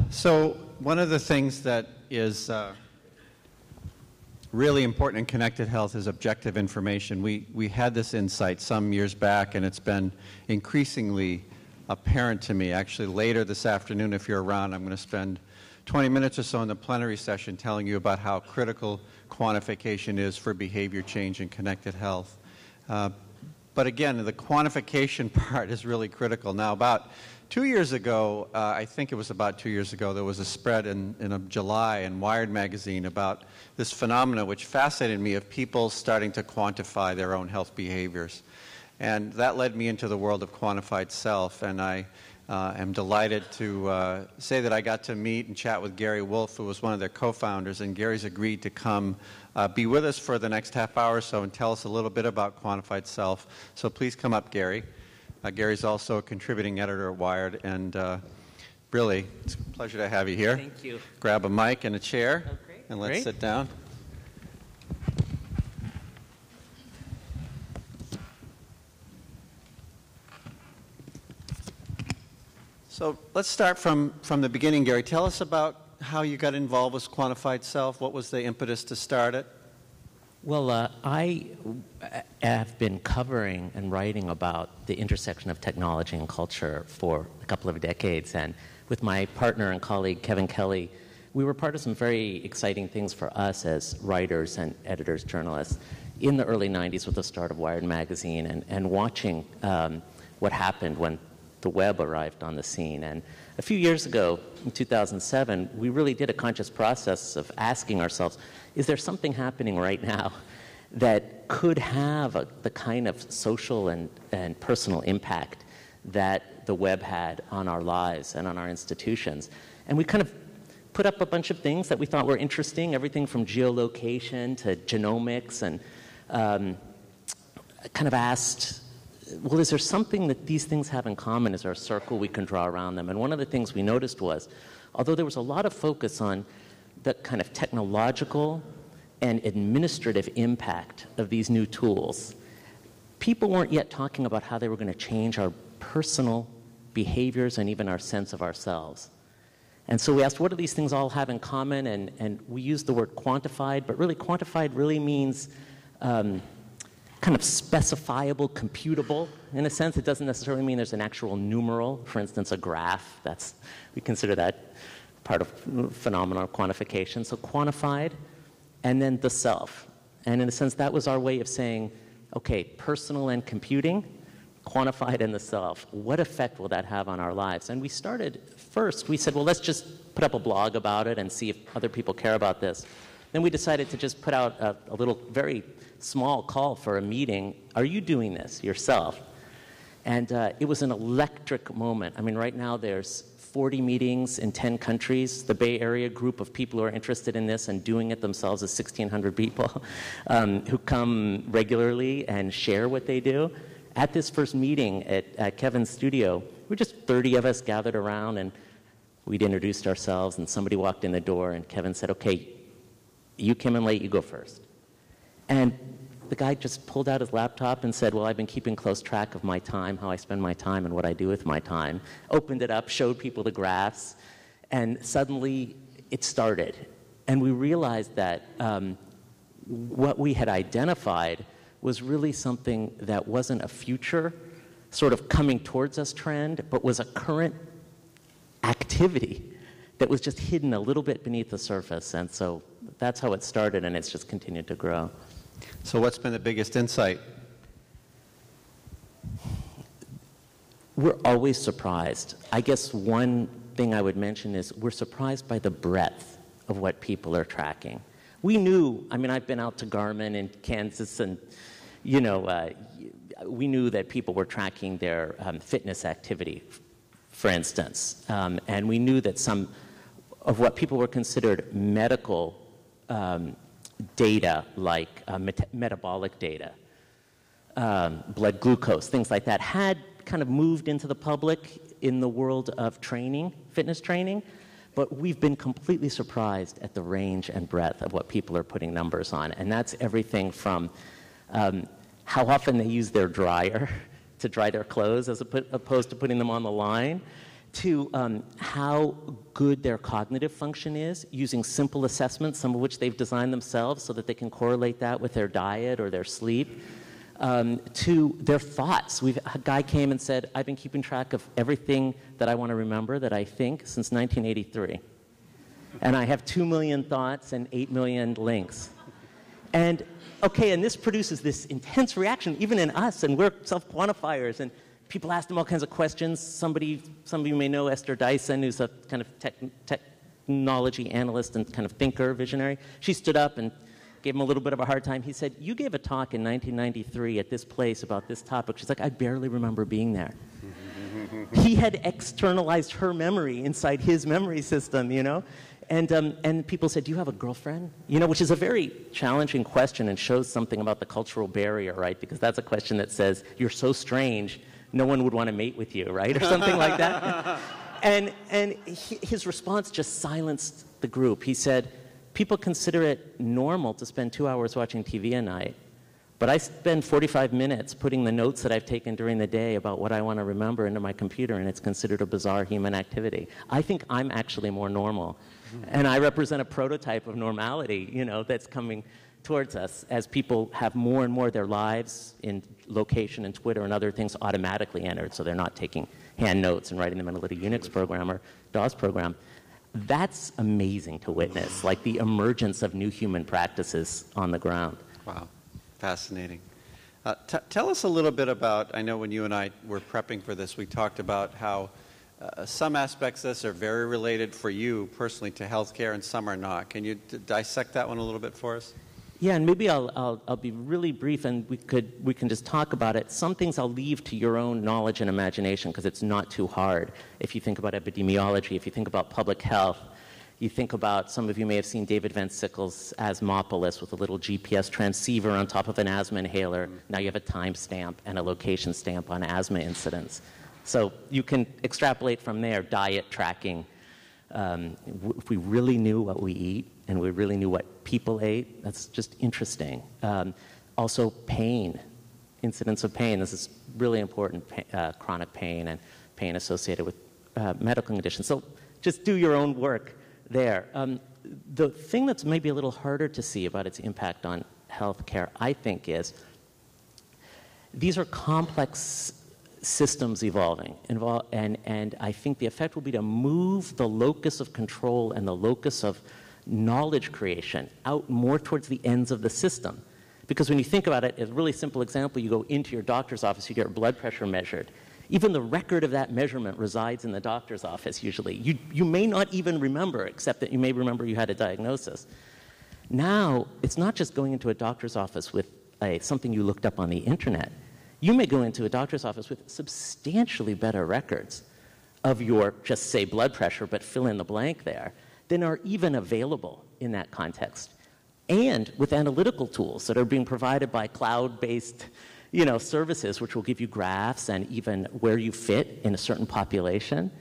So one of the things that is really important in connected health is objective information. We had this insight some years back, and it's been increasingly apparent to me. Actually, later this afternoon, if you're around, I'm going to spend 20 minutes or so in the plenary session telling you about how critical quantification is for behavior change in connected health. But again, the quantification part is really critical. Now, about 2 years ago, I think it was about 2 years ago, there was a spread in July in Wired magazine about this phenomenon which fascinated me of people starting to quantify their own health behaviors. And that led me into the world of quantified self, and I am delighted to say that I got to meet and chat with Gary Wolf, who was one of their co-founders, and Gary's agreed to come be with us for the next half hour or so and tell us a little bit about quantified self. So please come up, Gary. Gary's also a contributing editor at Wired, and really, it's a pleasure to have you here. Thank you. Grab a mic and a chair, and let's Great. sit down. So let's start from the beginning, Gary. Tell us about how you got involved with Quantified Self. What was the impetus to start it? Well, I have been covering and writing about the intersection of technology and culture for a couple of decades, and with my partner and colleague Kevin Kelly, we were part of some very exciting things for us as writers and editors, journalists, in the early 90s with the start of Wired magazine and watching what happened when the web arrived on the scene. And a few years ago, in 2007, we really did a conscious process of asking ourselves, is there something happening right now that could have the kind of social and personal impact that the web had on our lives and on our institutions? And we kind of put up a bunch of things that we thought were interesting, everything from geolocation to genomics, and kind of asked, well, is there something that these things have in common? Is there a circle we can draw around them? And one of the things we noticed was, although there was a lot of focus on the kind of technological and administrative impact of these new tools, people weren't yet talking about how they were going to change our personal behaviors and even our sense of ourselves. And so we asked, what do these things all have in common? And we used the word quantified, but really quantified really means kind of specifiable, computable. In a sense, it doesn't necessarily mean there's an actual numeral. For instance, a graph, we consider that part of phenomenon of quantification. So quantified, and then the self. And in a sense, that was our way of saying, okay, personal and computing, quantified and the self. What effect will that have on our lives? And we started first, we said, well, let's just put up a blog about it and see if other people care about this. Then we decided to just put out a little, very small call for a meeting. Are you doing this yourself? And it was an electric moment. I mean, right now there's 40 meetings in 10 countries. The Bay Area group of people who are interested in this and doing it themselves is 1,600 people who come regularly and share what they do. At this first meeting at Kevin's studio, we're just 30 of us gathered around, and we'd introduced ourselves, and somebody walked in the door, and Kevin said, okay, you came in late, you go first. And the guy just pulled out his laptop and said, well, I've been keeping close track of my time, how I spend my time and what I do with my time. Opened it up, showed people the graphs, and suddenly it started. And we realized that what we had identified was really something that wasn't a future sort of coming towards us trend, but was a current activity that was just hidden a little bit beneath the surface. And so that's how it started, and it's just continued to grow. So what's been the biggest insight? We're always surprised. I guess one thing I would mention is we're surprised by the breadth of what people are tracking. We knew, I mean, I've been out to Garmin in Kansas, and, you know, we knew that people were tracking their fitness activity, for instance. And we knew that some of what people were considered medical data, like metabolic data, blood glucose, things like that, had kind of moved into the public in the world of training, fitness training, but we've been completely surprised at the range and breadth of what people are putting numbers on. And that's everything from how often they use their dryer to dry their clothes as opposed to putting them on the line, to how good their cognitive function is, using simple assessments, some of which they've designed themselves so that they can correlate that with their diet or their sleep, to their thoughts. A guy came and said, I've been keeping track of everything that I want to remember that I think since 1983. And I have 2 million thoughts and 8 million links. And okay, and this produces this intense reaction, even in us, and we're self-quantifiers, and people ask them all kinds of questions. Some of you may know Esther Dyson, who's a kind of technology analyst and kind of thinker, visionary. She stood up and gave him a little bit of a hard time. He said, you gave a talk in 1993 at this place about this topic. She's like, I barely remember being there. He had externalized her memory inside his memory system, you know? And people said, do you have a girlfriend? You know, which is a very challenging question and shows something about the cultural barrier, right? Because that's a question that says, you're so strange, no one would want to mate with you, right? Or something like that. And his response just silenced the group. He said, people consider it normal to spend 2 hours watching TV a night, but I spend 45 minutes putting the notes that I've taken during the day about what I want to remember into my computer, and it's considered a bizarre human activity. I think I'm actually more normal. And I represent a prototype of normality, you know, that's coming towards us as people have more and more of their lives in location and Twitter and other things automatically entered, so they're not taking hand notes and writing them in a little Unix program or DOS program. That's amazing to witness, like the emergence of new human practices on the ground. Wow, fascinating. Tell us a little bit about, I know when you and I were prepping for this, we talked about how some aspects of this are very related for you personally to healthcare and some are not. Can you dissect that one a little bit for us? Yeah, and maybe I'll be really brief, and we can just talk about it. Some things I'll leave to your own knowledge and imagination because it's not too hard. If you think about epidemiology, if you think about public health, you think about, some of you may have seen David Van Sickle's Asthmopolis with a little GPS transceiver on top of an asthma inhaler. Now you have a timestamp and a location stamp on asthma incidents. So you can extrapolate from there, diet tracking. If we really knew what we eat and we really knew what people ate, that's just interesting. Also pain, incidence of pain. This is really important, chronic pain and pain associated with medical conditions. So just do your own work there. The thing that's maybe a little harder to see about its impact on healthcare, I think, is these are complex systems evolving, and I think the effect will be to move the locus of control and the locus of knowledge creation out more towards the ends of the system. Because when you think about it, a really simple example, you go into your doctor's office, you get your blood pressure measured. Even the record of that measurement resides in the doctor's office usually. You may not even remember, except that you may remember you had a diagnosis. Now, it's not just going into a doctor's office with something you looked up on the internet. You may go into a doctor's office with substantially better records of your, just say, blood pressure, but fill in the blank there, than are even available in that context. And with analytical tools that are being provided by cloud-based, you know, services, which will give you graphs and even where you fit in a certain population,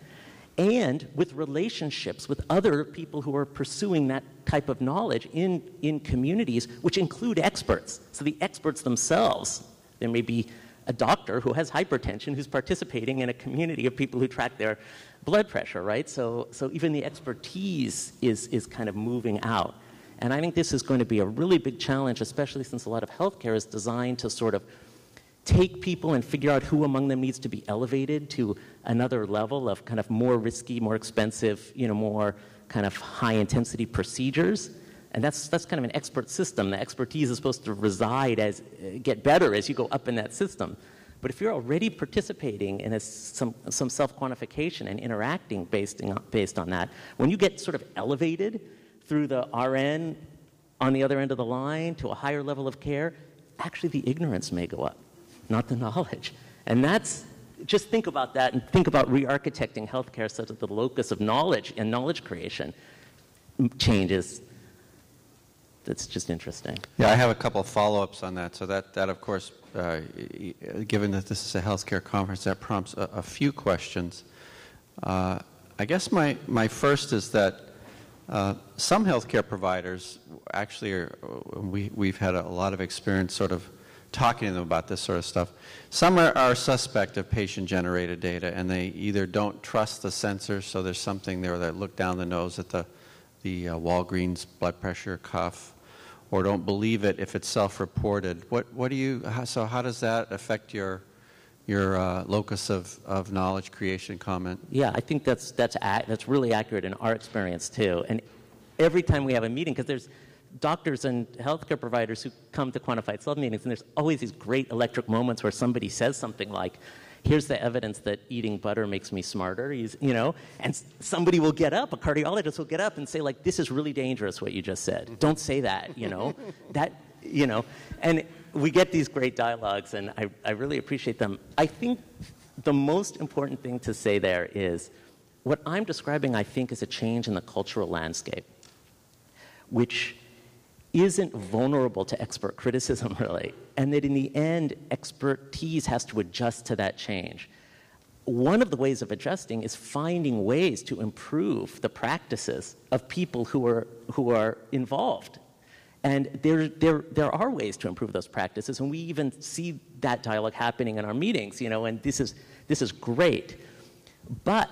and with relationships with other people who are pursuing that type of knowledge in communities, which include experts. So the experts themselves, there may be a doctor who has hypertension who's participating in a community of people who track their blood pressure, right? So even the expertise is kind of moving out. And I think this is going to be a really big challenge, especially since a lot of healthcare is designed to sort of take people and figure out who among them needs to be elevated to another level of kind of more risky, more expensive, you know, more kind of high-intensity procedures. And that's kind of an expert system. The expertise is supposed to reside get better as you go up in that system. But if you're already participating in some self-quantification and interacting based on that, when you get sort of elevated through the RN on the other end of the line to a higher level of care, actually the ignorance may go up, not the knowledge. And just think about that and think about re-architecting healthcare so that the locus of knowledge and knowledge creation changes. That's just interesting. Yeah, I have a couple of follow-ups on that. So that of course, given that this is a healthcare conference, that prompts a few questions. I guess my first is that some healthcare providers actually we've had a lot of experience sort of talking to them about this sort of stuff. Some are suspect of patient-generated data, and they either don't trust the sensor, so there's something there that look down the nose at the Walgreens blood pressure cuff, or don't believe it if it's self-reported. So how does that affect your locus of knowledge creation comment? Yeah, I think that's really accurate in our experience too. And every time we have a meeting, because there's doctors and healthcare providers who come to Quantified Self meetings, and there's always these great electric moments where somebody says something like, here's the evidence that eating butter makes me smarter, and somebody will get up, a cardiologist will get up and say, like, this is really dangerous what you just said. Don't say that, and we get these great dialogues, and I really appreciate them. I think the most important thing to say there is what I'm describing, I think, is a change in the cultural landscape, which isn't vulnerable to expert criticism, really, and that in the end, expertise has to adjust to that change. One of the ways of adjusting is finding ways to improve the practices of people who are involved. And there are ways to improve those practices, and we even see that dialogue happening in our meetings, and this is great.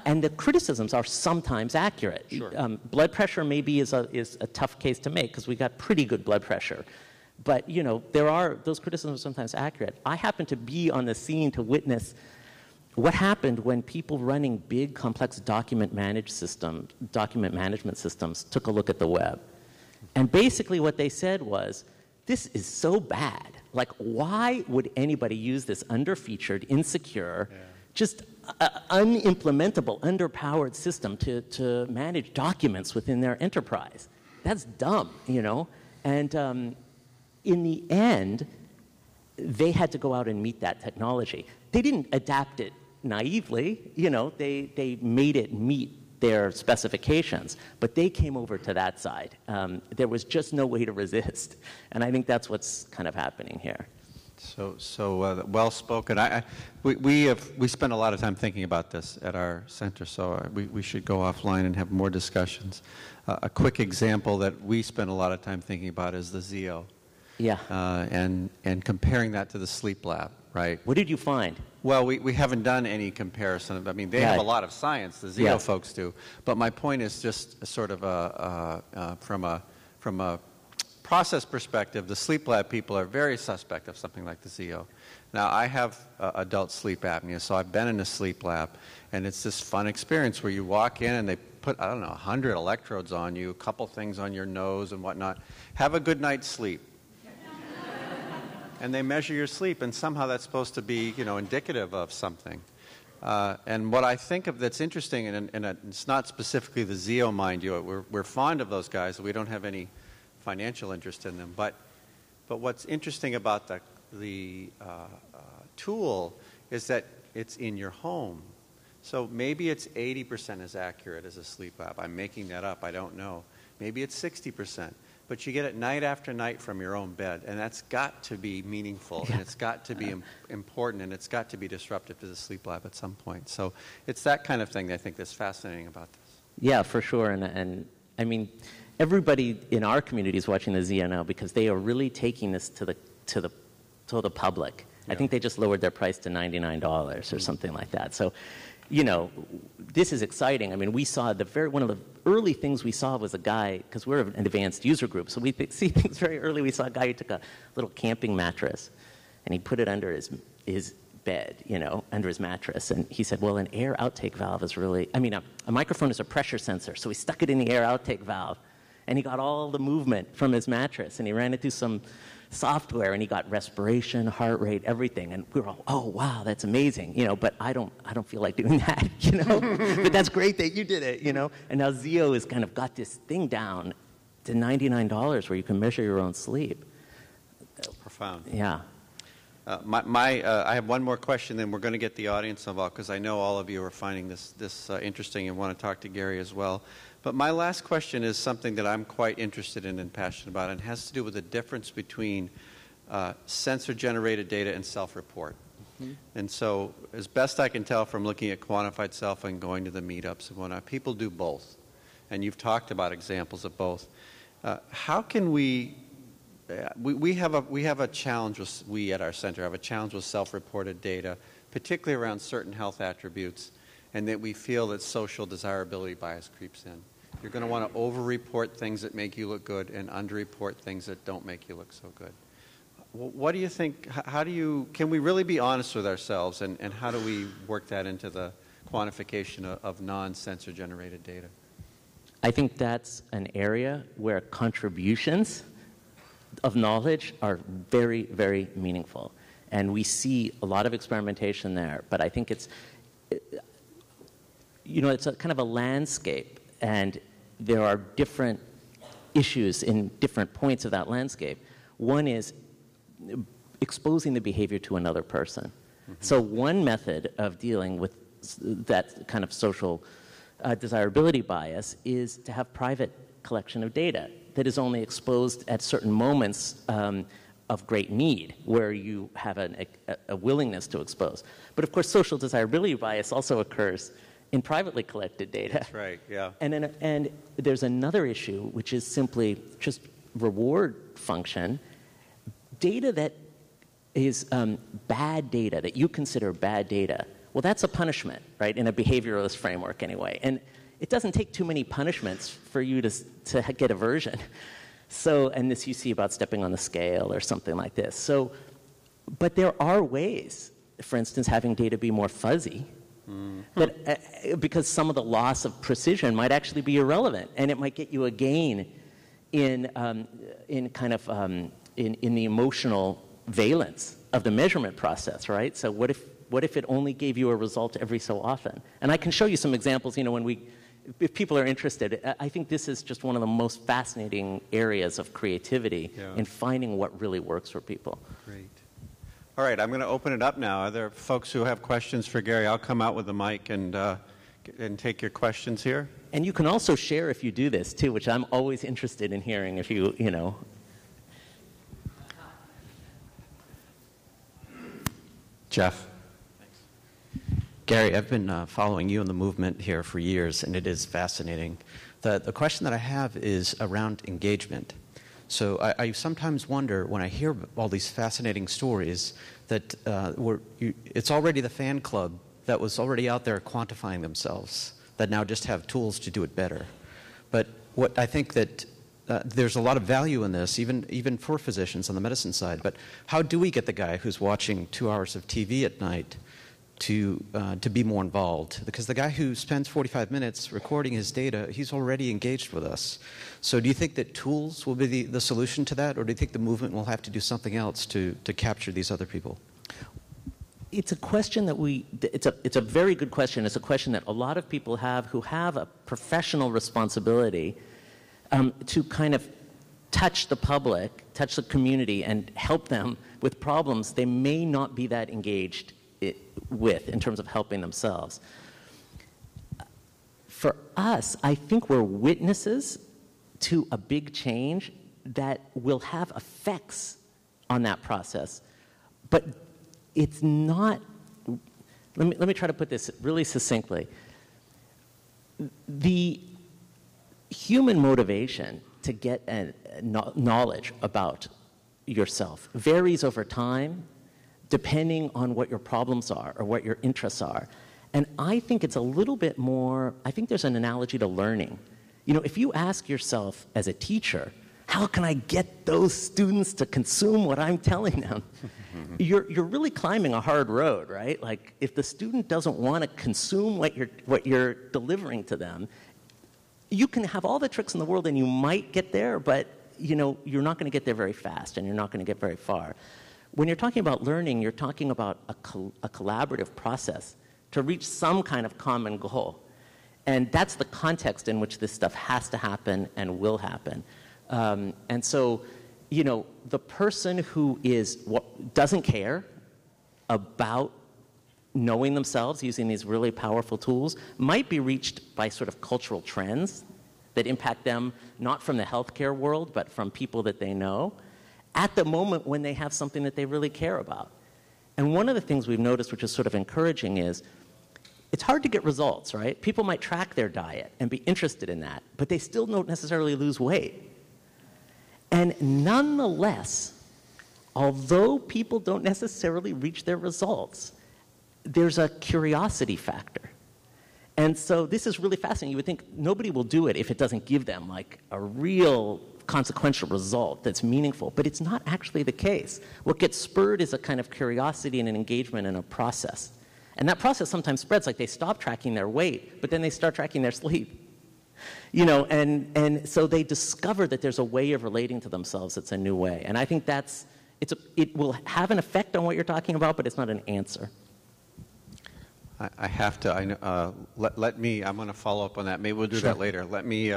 And the criticisms are sometimes accurate. Sure. Blood pressure maybe is a tough case to make because we got pretty good blood pressure. But those criticisms are sometimes accurate. I happen to be on the scene to witness what happened when people running big, complex document management systems took a look at the web. And basically what they said was, this is so bad. Like, why would anybody use this under-featured, insecure, just unimplementable, underpowered system to manage documents within their enterprise? That's dumb, And in the end, they had to go out and meet that technology. They didn't adapt it naively, they made it meet their specifications, but they came over to that side. There was just no way to resist, and I think that's what's kind of happening here. So well spoken. We spend a lot of time thinking about this at our center, so we should go offline and have more discussions. A quick example that we spend a lot of time thinking about is the Zeo. Yeah. And comparing that to the sleep lab, right? What did you find? Well, we haven't done any comparison. I mean, they have a lot of science, the Zeo folks do. But my point is just sort of from a process perspective, the sleep lab people are very suspect of something like the Zeo. Now, I have adult sleep apnea, so I've been in a sleep lab, and it's this fun experience where you walk in and they put, 100 electrodes on you, a couple things on your nose and whatnot. Have a good night's sleep. And they measure your sleep, and somehow that's supposed to be, indicative of something. And what I think of that's interesting, and it's not specifically the Zeo, mind you, we're fond of those guys, we don't have any financial interest in them. But what's interesting about the tool is that it's in your home. So maybe it's 80% as accurate as a sleep lab. I'm making that up. I don't know. Maybe it's 60%. But you get it night after night from your own bed, and that's got to be meaningful, and it's got to be important, and it's got to be disruptive to the sleep lab at some point. So it's that kind of thing that I think that's fascinating about this. Yeah, for sure. And I mean, everybody in our community is watching the Zeo now because they are really taking this to the public. Yeah. I think they just lowered their price to $99 or something like that. So, this is exciting. I mean, we saw one of the early things we saw was a guy, because we're an advanced user group, so we see things very early. We saw a guy who took a little camping mattress and he put it under his bed, under his mattress. And he said, well, an air outtake valve is really, a microphone is a pressure sensor. So he stuck it in the air outtake valve and he got all the movement from his mattress and he ran it through some software and he got respiration, heart rate, everything. And we were all, oh, wow, that's amazing, but I don't feel like doing that, but that's great that you did it, And now Zeo has kind of got this thing down to $99 where you can measure your own sleep. Profound. Yeah. I have one more question, then we're going to get the audience involved because I know all of you are finding this interesting and want to talk to Gary as well. But my last question is something that I'm quite interested in and passionate about, and has to do with the difference between sensor-generated data and self-report. Mm-hmm. And so, as best I can tell from looking at Quantified Self and going to the meetups and whatnot, people do both. And you've talked about examples of both. How can we we have a challenge with, we at our center have a challenge with self-reported data, particularly around certain health attributes, and that we feel that social desirability bias creeps in. You're going to want to over-report things that make you look good and under-report things that don't make you look so good. What do you think, can we really be honest with ourselves, and how do we work that into the quantification of non-sensor generated data? I think that's an area where contributions of knowledge are very, very meaningful. And we see a lot of experimentation there, but I think it's a kind of a landscape, and there are different issues in different points of that landscape. One is exposing the behavior to another person. Mm-hmm. So one method of dealing with that kind of social desirability bias is to have private collection of data that is only exposed at certain moments of great need, where you have a willingness to expose. But of course, social desirability bias also occurs in privately collected data. That's right, yeah. And there's another issue, which is simply just reward function. Data that is bad data, that you consider bad data, well, that's a punishment, right, in a behavioralist framework anyway. And it doesn't take too many punishments for you to get aversion. So, and this you see about stepping on the scale or something like this. So, but there are ways, for instance, having data be more fuzzy, that, because some of the loss of precision might actually be irrelevant, and it might get you a gain in the emotional valence of the measurement process, right? So what if it only gave you a result every so often? And I can show you some examples, if people are interested. I think this is just one of the most fascinating areas of creativity in finding what really works for people. Great. All right, I'm going to open it up now. Are there folks who have questions for Gary? I'll come out with the mic and take your questions here. And you can also share if you do this, too, which I'm always interested in hearing if you know. Jeff. Thanks. Gary, I've been following you and the movement here for years, and it is fascinating. The question that I have is around engagement. So I sometimes wonder, when I hear all these fascinating stories, that it's already the fan club that was already out there quantifying themselves, that now just have tools to do it better. But what I think that there's a lot of value in this, even for physicians on the medicine side. But how do we get the guy who's watching 2 hours of TV at night to be more involved? Because the guy who spends 45 minutes recording his data, he's already engaged with us. So do you think that tools will be the solution to that, or do you think the movement will have to do something else to capture these other people? It's a question that it's a very good question. It's a question that a lot of people have who have a professional responsibility to kind of touch the public, touch the community, and help them with problems they may not be that engaged with in terms of helping themselves. For us, I think we're witnesses to a big change that will have effects on that process. But it's not, let me try to put this really succinctly. The human motivation to get knowledge about yourself varies over time, depending on what your problems are or what your interests are. And I think it's a little bit more, I think there's an analogy to learning. If you ask yourself as a teacher, how can I get those students to consume what I'm telling them? You're really climbing a hard road, right? Like, if the student doesn't want to consume what you're delivering to them, you can have all the tricks in the world and you might get there, but you're not going to get there very fast, and you're not going to get very far. When you're talking about learning, you're talking about a collaborative process to reach some kind of common goal. And that's the context in which this stuff has to happen and will happen. And so, the person who doesn't care about knowing themselves using these really powerful tools might be reached by sort of cultural trends that impact them, not from the healthcare world, but from people that they know, at the moment when they have something that they really care about. And one of the things we've noticed, which is sort of encouraging, is it's hard to get results, right? People might track their diet and be interested in that, but they still don't necessarily lose weight. And nonetheless, although people don't necessarily reach their results, there's a curiosity factor. And so this is really fascinating. You would think nobody will do it if it doesn't give them like a real consequential result that's meaningful, but it's not actually the case. What gets spurred is a kind of curiosity and an engagement in a process. And that process sometimes spreads, like they stop tracking their weight, but then they start tracking their sleep. You know, and so they discover that there's a way of relating to themselves that's a new way. And I think it will have an effect on what you're talking about, but it's not an answer. I have to, let me, I'm going to follow up on that. Maybe we'll do that later. Let me,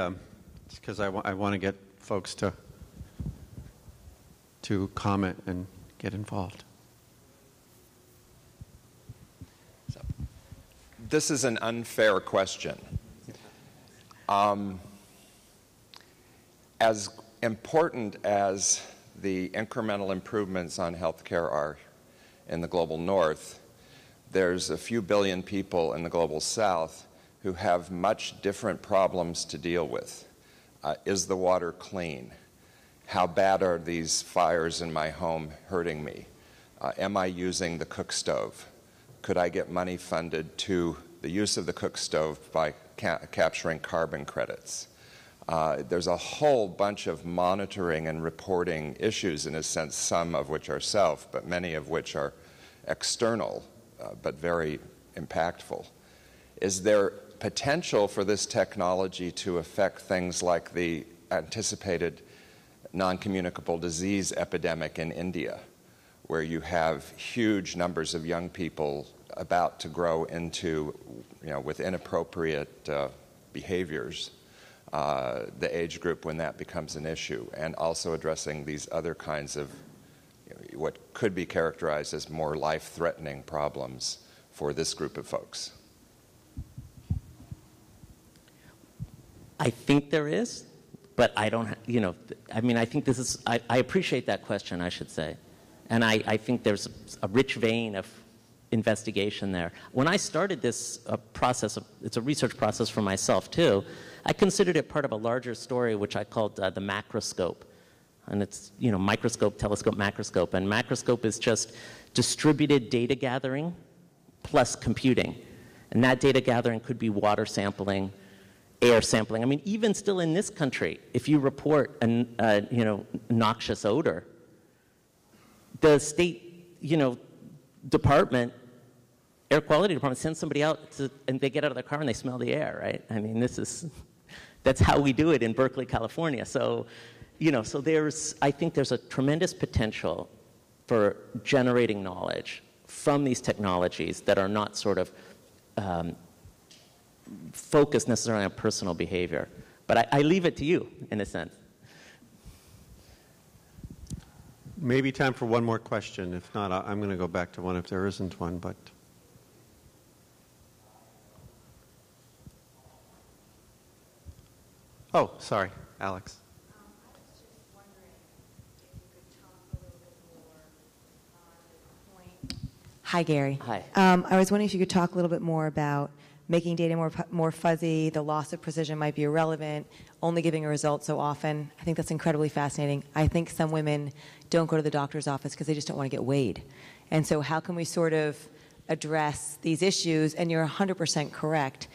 because I want to get folks to comment and get involved. So, this is an unfair question. As important as the incremental improvements on healthcare are in the global north, there's a few billion people in the global south who have much different problems to deal with. Is the water clean? How bad are these fires in my home hurting me? Am I using the cook stove? Could I get money funded to the use of the cook stove by capturing carbon credits? There's a whole bunch of monitoring and reporting issues, in a sense, some of which are self, but many of which are external, but very impactful. Is there potential for this technology to affect things like the anticipated non-communicable disease epidemic in India, where you have huge numbers of young people about to grow into, with inappropriate behaviors, the age group when that becomes an issue, and also addressing these other kinds of what could be characterized as more life-threatening problems for this group of folks? I think there is, but I don't, I think this is, I appreciate that question, I should say. And I think there's a rich vein of investigation there. When I started this process, it's a research process for myself too, I considered it part of a larger story which I called the macroscope. And it's, microscope, telescope, macroscope. And macroscope is just distributed data gathering plus computing. And that data gathering could be water sampling, air sampling. I mean, even still in this country, if you report a noxious odor, the state, department, air quality department sends somebody out and they get out of their car and they smell the air, right? I mean, that's how we do it in Berkeley, California. So, I think there's a tremendous potential for generating knowledge from these technologies that are not sort of focused necessarily on personal behavior. But I leave it to you, in a sense. Maybe time for one more question. If not, I'm going to go back to one if there isn't one. But oh, sorry, Alex. I was just wondering if you could talk a little bit more on the point. Hi, Gary. Hi. I was wondering if you could talk a little bit more about making data more fuzzy, the loss of precision might be irrelevant, only giving a result so often. I think that's incredibly fascinating. I think some women don't go to the doctor's office because they just don't want to get weighed. And so how can we sort of address these issues? And you're 100% correct.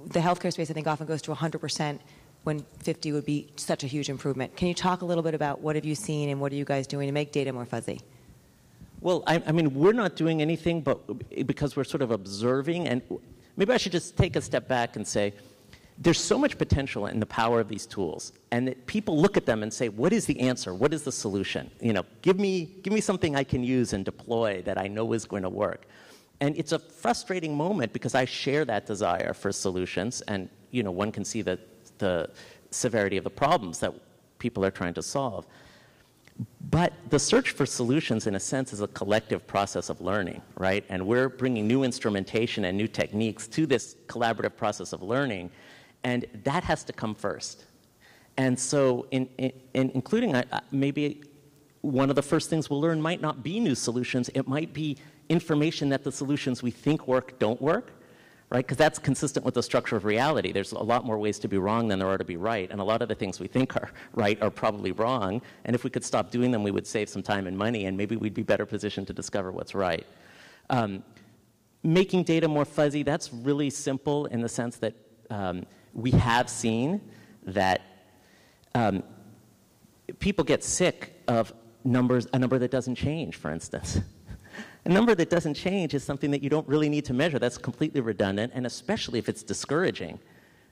The healthcare space, I think, often goes to 100% when 50 would be such a huge improvement. Can you talk a little bit about what have you seen and what are you guys doing to make data more fuzzy? Well, I mean, we're not doing anything because we're sort of observing, and maybe I should just take a step back and say, there's so much potential in the power of these tools, and that people look at them and say, what is the answer? What is the solution? Give me something I can use and deploy that I know is going to work. And it's a frustrating moment because I share that desire for solutions, and one can see the severity of the problems that people are trying to solve. But the search for solutions, in a sense, is a collective process of learning, right? And we're bringing new instrumentation and new techniques to this collaborative process of learning, and that has to come first. And so, including maybe one of the first things we'll learn might not be new solutions. It might be information that the solutions we think work don't work, right? Because that's consistent with the structure of reality. There's a lot more ways to be wrong than there are to be right, and a lot of the things we think are right are probably wrong, and if we could stop doing them, we would save some time and money, and maybe we'd be better positioned to discover what's right. Making data more fuzzy, that's really simple in the sense that we have seen that people get sick of a number that doesn't change, for instance. A number that doesn't change is something that you don't really need to measure. That's completely redundant, and especially if it's discouraging.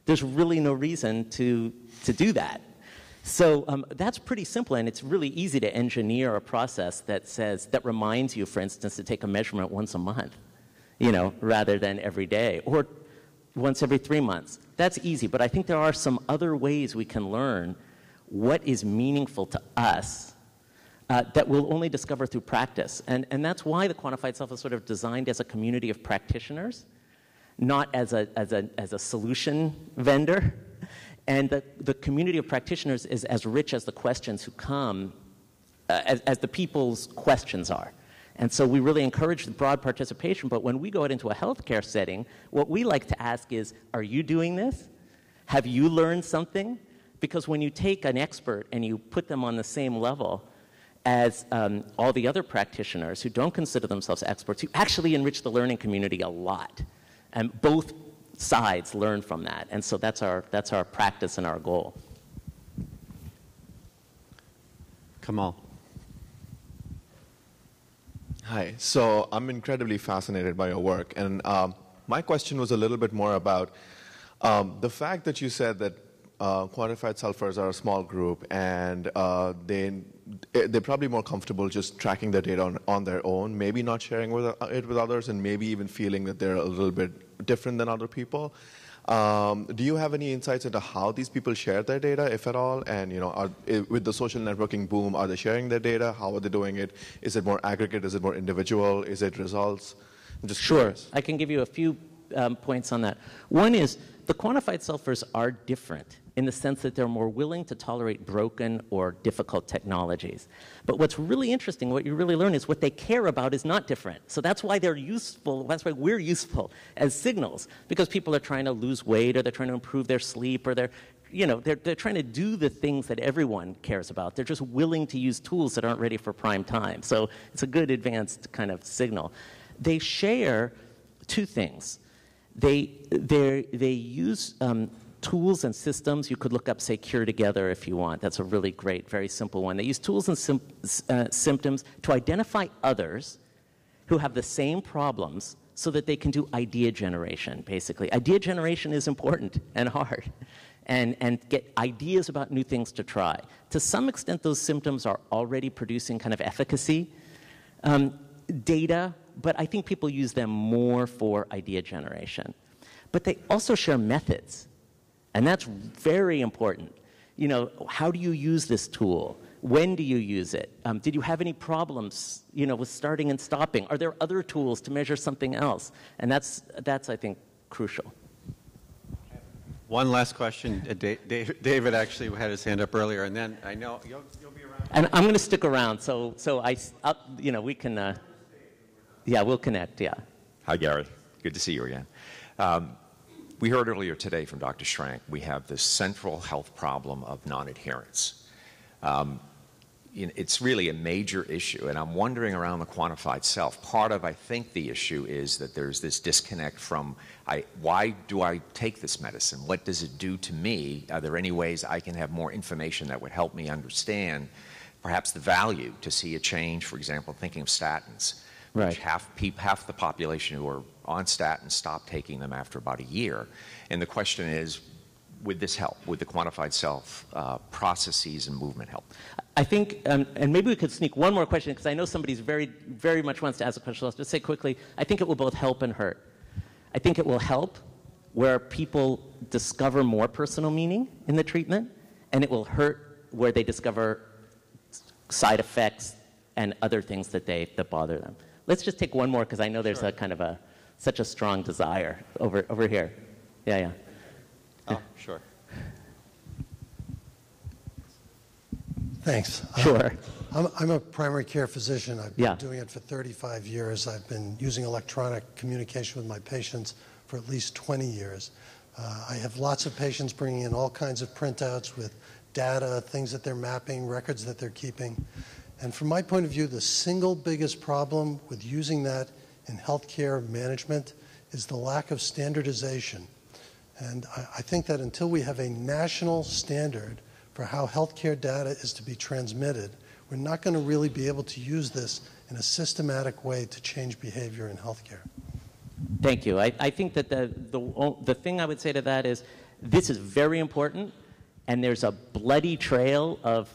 There's really no reason to do that. So that's pretty simple, and it's really easy to engineer a process that reminds you, for instance, to take a measurement once a month, rather than every day, or once every 3 months. That's easy, but I think there are some other ways we can learn what is meaningful to us that we'll only discover through practice. And that's why the Quantified Self is sort of designed as a community of practitioners, not as a solution vendor. And the community of practitioners is as rich as the questions who come, as the people's questions are. And so we really encourage broad participation, but when we go out into a healthcare setting, what we like to ask is, are you doing this? Have you learned something? Because when you take an expert and you put them on the same level as all the other practitioners who don't consider themselves experts, you actually enrich the learning community a lot. And both sides learn from that. And so that's our practice and our goal. Kamal. Hi. So I'm incredibly fascinated by your work. And my question was a little bit more about the fact that you said that quantified selfers are a small group, and they're probably more comfortable just tracking their data on their own, maybe not sharing it with others, and maybe even feeling that they're a little bit different than other people. Do you have any insights into how these people share their data, if at all? And with the social networking boom, are they sharing their data? How are they doing it? Is it more aggregate? Is it more individual? Is it results? I'm just curious. Sure. I can give you a few points on that. One is the quantified selfers are different in the sense that they're more willing to tolerate broken or difficult technologies. But what's really interesting, what you really learn, is what they care about is not different. So that's why they're useful, that's why we're useful as signals, because people are trying to lose weight, or they're trying to improve their sleep, or they're trying to do the things that everyone cares about. They're just willing to use tools that aren't ready for prime time. So it's a good advanced kind of signal. They share two things. They use tools and systems. You could look up, say, Cure Together if you want. That's a really great, very simple one. They use tools and symptoms to identify others who have the same problems so that they can do idea generation, basically. Idea generation is important and hard, and get ideas about new things to try. To some extent, those symptoms are already producing kind of efficacy data, but I think people use them more for idea generation. But they also share methods. And that's very important. How do you use this tool? When do you use it? Did you have any problems, with starting and stopping? Are there other tools to measure something else? And that's I think, crucial. One last question. David actually had his hand up earlier, and then I know you'll be around. And I'm going to stick around, so we can, we'll connect, yeah. Hi, Gary. Good to see you again. We heard earlier today from Dr. Schrank, we have this central health problem of non-adherence. It's really a major issue, and I'm wondering around the quantified self. Part of, I think, the issue is that there's this disconnect from, why do I take this medicine? What does it do to me? Are there any ways I can have more information that would help me understand perhaps the value to see a change? For example, thinking of statins. Right. Which half the population who are on statins stop taking them after about a year. And the question is, would this help? Would the quantified self processes and movement help? I think, and maybe we could sneak one more question, because I know somebody's very, very much wants to ask a question. I'll just say quickly, I think it will both help and hurt. I think it will help where people discover more personal meaning in the treatment, and it will hurt where they discover side effects and other things that bother them. Let's just take one more, because I know there's a kind of such a strong desire over here. Yeah. Oh, sure. Thanks. Sure. I'm a primary care physician. I've been Yeah. doing it for 35 years. I've been using electronic communication with my patients for at least 20 years. I have lots of patients bringing in all kinds of printouts with data, things that they're mapping, records that they're keeping. And from my point of view, the single biggest problem with using that in healthcare management is the lack of standardization. And I think that until we have a national standard for how healthcare data is to be transmitted, we're not going to really be able to use this in a systematic way to change behavior in healthcare. Thank you. I think that the thing I would say to that is this is very important, and there's a bloody trail of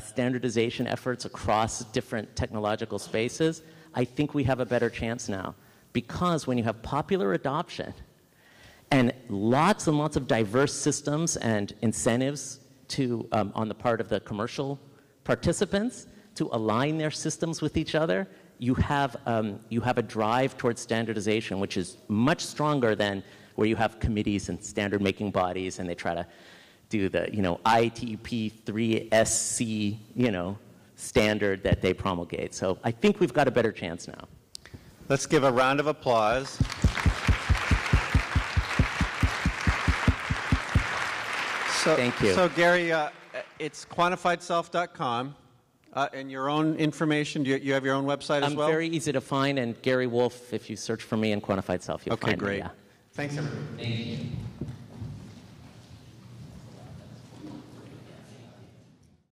standardization efforts across different technological spaces. I think we have a better chance now, because when you have popular adoption and lots of diverse systems and incentives to, on the part of the commercial participants to align their systems with each other, you have a drive towards standardization, which is much stronger than where you have committees and standard-making bodies, and they try to do the ITP3SC standard that they promulgate. So I think we've got a better chance now. Let's give a round of applause. Thank you. So Gary, it's quantifiedself.com. And your own information, do you have your own website as well? I'm very easy to find, and Gary Wolf, if you search for me in Quantified Self, you'll find me. Okay, great. Yeah. Thanks, everybody. Thank you.